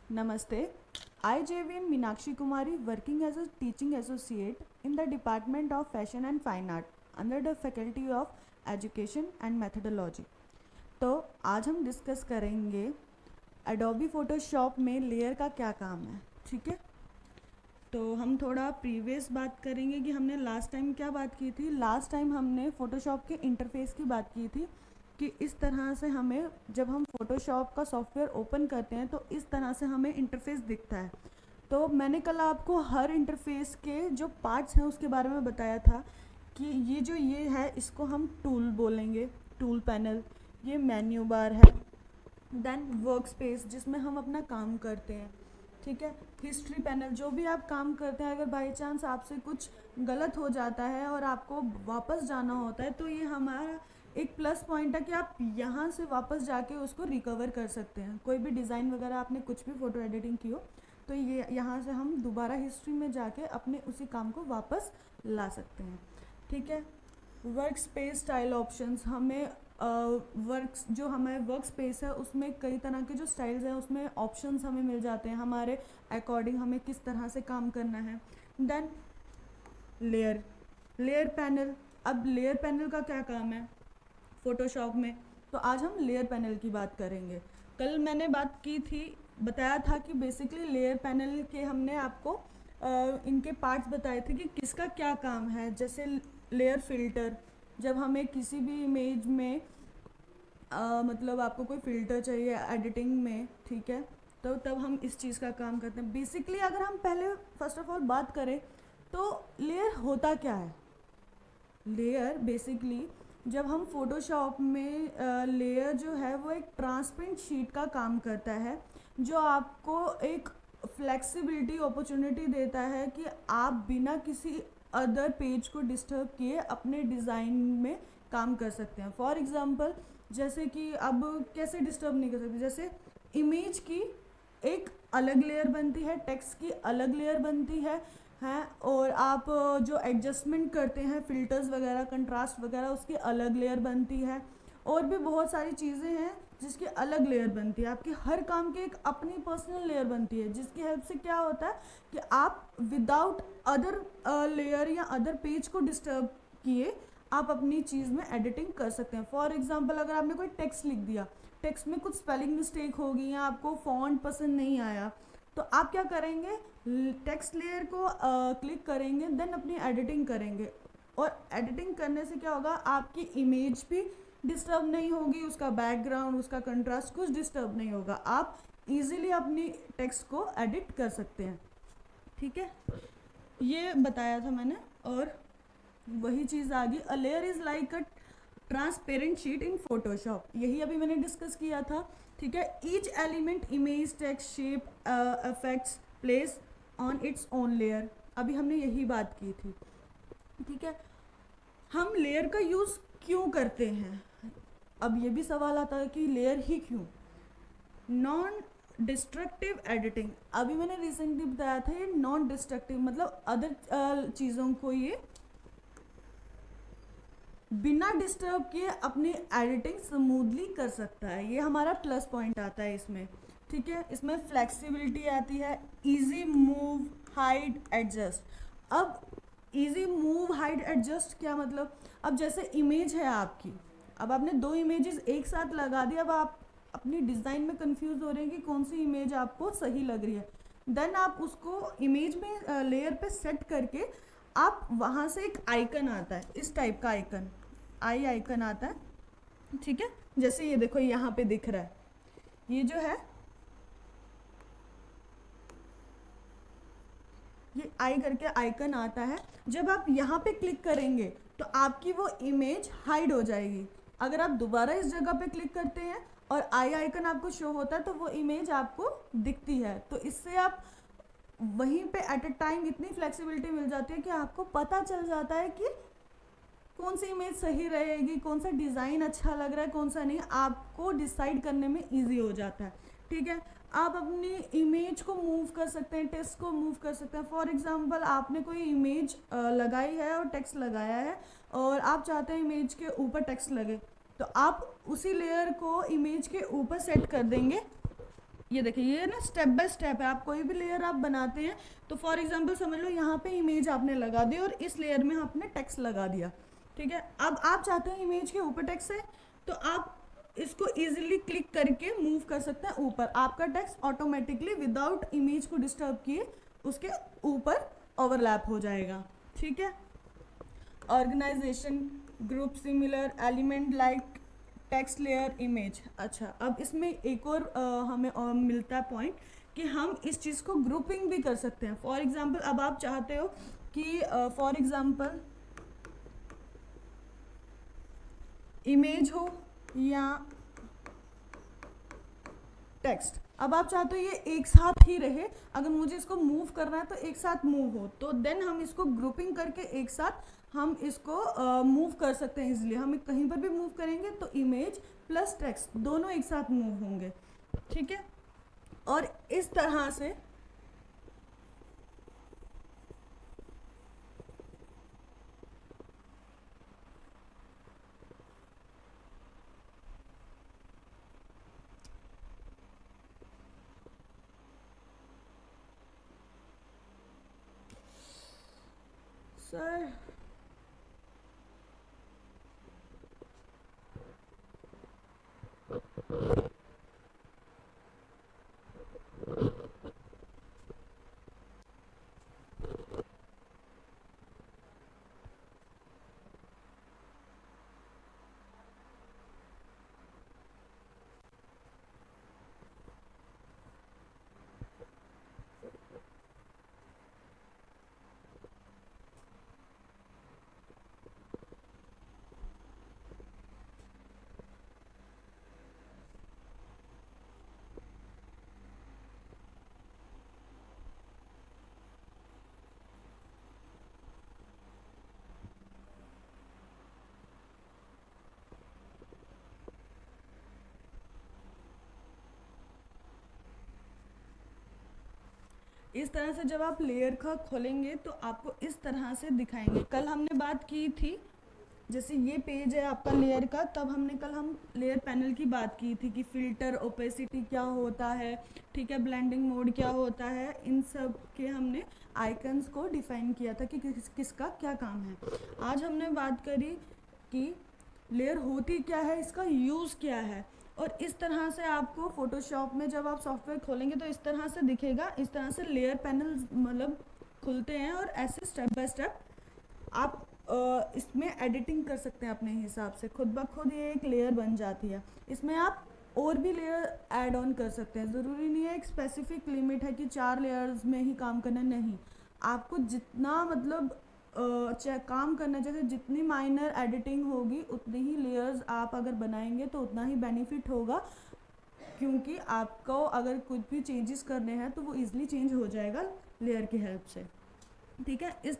Namaste. I, JVN Meenakshi Kumari, working as a teaching associate in the Department of Fashion and Fine Art under the Faculty of Education and Methodology. तो आज हम discuss करेंगे Adobe Photoshop में layer का क्या काम है। ठीक है, तो हम थोड़ा प्रीवियस बात करेंगे कि हमने लास्ट टाइम क्या बात की थी। लास्ट टाइम हमने फ़ोटोशॉप के इंटरफेस की बात की थी कि इस तरह से हमें, जब हम फ़ोटोशॉप का सॉफ्टवेयर ओपन करते हैं तो इस तरह से हमें इंटरफेस दिखता है। तो मैंने कल आपको हर इंटरफेस के जो पार्ट्स हैं उसके बारे में बताया था कि ये है, इसको हम टूल बोलेंगे, टूल पैनल। ये मेन्यू बार है, देन वर्क स्पेस जिसमें हम अपना काम करते हैं। ठीक है, हिस्ट्री पैनल, जो भी आप काम करते हैं, अगर बाई चांस आपसे कुछ गलत हो जाता है और आपको वापस जाना होता है तो ये हमारा एक प्लस पॉइंट है कि आप यहाँ से वापस जाके उसको रिकवर कर सकते हैं। कोई भी डिज़ाइन वगैरह आपने कुछ भी फ़ोटो एडिटिंग की हो तो ये यहाँ से हम दोबारा हिस्ट्री में जाके अपने उसी काम को वापस ला सकते हैं। ठीक है, वर्क स्पेस स्टाइल ऑप्शंस, हमें जो हमारे वर्क स्पेस है उसमें कई तरह के जो स्टाइल्स हैं उसमें ऑप्शंस हमें मिल जाते हैं, हमारे अकॉर्डिंग हमें किस तरह से काम करना है। Then layer panel. अब लेयर पैनल का क्या काम है फ़ोटोशॉप में, तो आज हम लेयर पैनल की बात करेंगे। कल मैंने बात की थी, बताया था कि बेसिकली लेयर पैनल के हमने आपको इनके पार्ट्स बताए थे कि किसका क्या काम है। जैसे लेयर फिल्टर, जब हमें किसी भी इमेज में मतलब आपको कोई फ़िल्टर चाहिए एडिटिंग में, ठीक है, तो तब हम इस चीज़ का काम करते हैं। बेसिकली अगर हम पहले फर्स्ट ऑफ ऑल बात करें तो लेयर होता क्या है। लेयर बेसिकली जब हम फोटोशॉप में लेयर जो है वो एक ट्रांसपेरेंट शीट का काम करता है, जो आपको एक फ्लेक्सिबिलिटी अपॉर्चुनिटी देता है कि आप बिना किसी अदर पेज को डिस्टर्ब किए अपने डिज़ाइन में काम कर सकते हैं। फॉर एग्ज़ाम्पल, जैसे कि अब कैसे डिस्टर्ब नहीं कर सकते, जैसे इमेज की एक अलग लेयर बनती है, टेक्स्ट की अलग लेयर बनती है और आप जो एडजस्टमेंट करते हैं फिल्टर्स वगैरह, कंट्रास्ट वगैरह, उसकी अलग लेयर बनती है। और भी बहुत सारी चीज़ें हैं जिसकी अलग लेयर बनती है। आपके हर काम की एक अपनी पर्सनल लेयर बनती है, जिसकी हेल्प से क्या होता है कि आप विदाउट अदर लेयर या अदर पेज को डिस्टर्ब किए आप अपनी चीज़ में एडिटिंग कर सकते हैं। फॉर एग्जांपल, अगर आपने कोई टेक्स्ट लिख दिया, टेक्स्ट में कुछ स्पेलिंग मिस्टेक होगी या आपको फॉन्ट पसंद नहीं आया, तो आप क्या करेंगे, टेक्स्ट लेयर को क्लिक करेंगे, देन अपनी एडिटिंग करेंगे। और एडिटिंग करने से क्या होगा, आपकी इमेज भी डिस्टर्ब नहीं होगी, उसका बैकग्राउंड, उसका कंट्रास्ट कुछ डिस्टर्ब नहीं होगा। आप इजीली अपनी टेक्स्ट को एडिट कर सकते हैं। ठीक है, ये बताया था मैंने। और वही चीज़ आ गई, a layer is like a transparent sheet in Photoshop, यही अभी मैंने डिस्कस किया था। ठीक है, each element, image, text, shape, effects place on its own layer, अभी हमने यही बात की थी। ठीक है, हम लेयर का यूज़ क्यों करते हैं, अब ये भी सवाल आता है कि लेयर ही क्यों। नॉन डिस्ट्रक्टिव एडिटिंग, अभी मैंने रिसेंटली बताया था, ये नॉन डिस्ट्रक्टिव मतलब अदर चीज़ों को ये बिना डिस्टर्ब किए अपनी एडिटिंग स्मूथली कर सकता है। ये हमारा प्लस पॉइंट आता है इसमें। ठीक है, इसमें फ्लेक्सिबिलिटी आती है, इजी मूव, हाइड, एडजस्ट। अब इजी मूव, हाइड, एडजस्ट क्या मतलब, अब जैसे इमेज है आपकी, अब आपने दो इमेजेस एक साथ लगा दी, अब आप अपनी डिज़ाइन में कंफ्यूज हो रहे हैं कि कौन सी इमेज आपको सही लग रही है। देन आप उसको इमेज में लेयर पे सेट करके आप वहाँ से एक आइकन आता है, इस टाइप का आइकन, आई आइकन आता है। ठीक है, जैसे ये देखो यहाँ पे दिख रहा है, ये जो है ये आई करके आइकन आता है। जब आप यहाँ पे क्लिक करेंगे तो आपकी वो इमेज हाइड हो जाएगी। अगर आप दोबारा इस जगह पे क्लिक करते हैं और आई आइकन आपको शो होता है तो वो इमेज आपको दिखती है। तो इससे आप वहीं पे एट अ टाइम इतनी फ्लेक्सिबिलिटी मिल जाती है कि आपको पता चल जाता है कि कौन सी इमेज सही रहेगी, कौन सा डिज़ाइन अच्छा लग रहा है, कौन सा नहीं, आपको डिसाइड करने में इजी हो जाता है। ठीक है, आप अपनी इमेज को मूव कर सकते हैं, टेक्स्ट को मूव कर सकते हैं। फॉर एग्जांपल, आपने कोई इमेज लगाई है और टेक्स्ट लगाया है और आप चाहते हैं इमेज के ऊपर टेक्स्ट लगे, तो आप उसी लेयर को इमेज के ऊपर सेट कर देंगे ये देखिए, ये ना स्टेप बाय स्टेप है। आप कोई भी लेयर आप बनाते हैं तो फॉर एग्जांपल समझ लो यहाँ पे इमेज आपने लगा दी और इस लेयर में आपने टेक्स्ट लगा दिया, ठीक है। अब आप चाहते हैं इमेज के ऊपर टेक्स्ट है, तो आप इसको इजीली क्लिक करके मूव कर सकते हैं ऊपर। आपका टेक्स्ट ऑटोमेटिकली विदाउट इमेज को डिस्टर्ब किए उसके ऊपर ओवरलैप हो जाएगा, ठीक है। Organisation, group, similar, element like text layer, image. अच्छा, अब इसमें एक और हमें मिलता है पॉइंट कि हम इस चीज़ को ग्रुपिंग भी कर सकते हैं। फॉर एग्जांपल अब आप चाहते हो कि फॉर एग्जांपल इमेज हो या टेक्स्ट, अब आप चाहते हो ये एक साथ ही रहे, अगर मुझे इसको मूव करना है तो एक साथ मूव हो, तो देन हम इसको ग्रुपिंग करके एक साथ हम इसको मूव कर सकते हैं इजीली। हम कहीं पर भी मूव करेंगे तो इमेज प्लस टेक्स्ट दोनों एक साथ मूव होंगे, ठीक है। और इस तरह से सर इस तरह से जब आप लेयर का खोलेंगे तो आपको इस तरह से दिखाएंगे। कल हमने बात की थी, जैसे ये पेज है आपका लेयर का, तब कल हम लेयर पैनल की बात की थी कि फिल्टर, ओपेसिटी क्या होता है, ठीक है, ब्लेंडिंग मोड क्या होता है, इन सब के हमने आइकन्स को डिफाइन किया था कि किसका क्या काम है। आज हमने बात करी कि लेयर होती क्या है, इसका यूज़ क्या है, और इस तरह से आपको फोटोशॉप में जब आप सॉफ्टवेयर खोलेंगे तो इस तरह से दिखेगा। इस तरह से लेयर पैनल मतलब खुलते हैं और ऐसे स्टेप बाय स्टेप आप इसमें एडिटिंग कर सकते हैं अपने हिसाब से। खुद ब खुद ये एक लेयर बन जाती है। इसमें आप और भी लेयर ऐड ऑन कर सकते हैं। ज़रूरी नहीं है एक स्पेसिफिक लिमिट है कि 4 लेयर्स में ही काम करना, नहीं, आपको जितना मतलब काम करना, जैसे जितनी माइनर एडिटिंग होगी उतनी ही लेयर्स आप अगर बनाएंगे तो उतना ही बेनिफिट होगा, क्योंकि आपको अगर कुछ भी चेंजेस करने हैं तो वो ईजिली चेंज हो जाएगा लेयर की हेल्प से, ठीक है। इस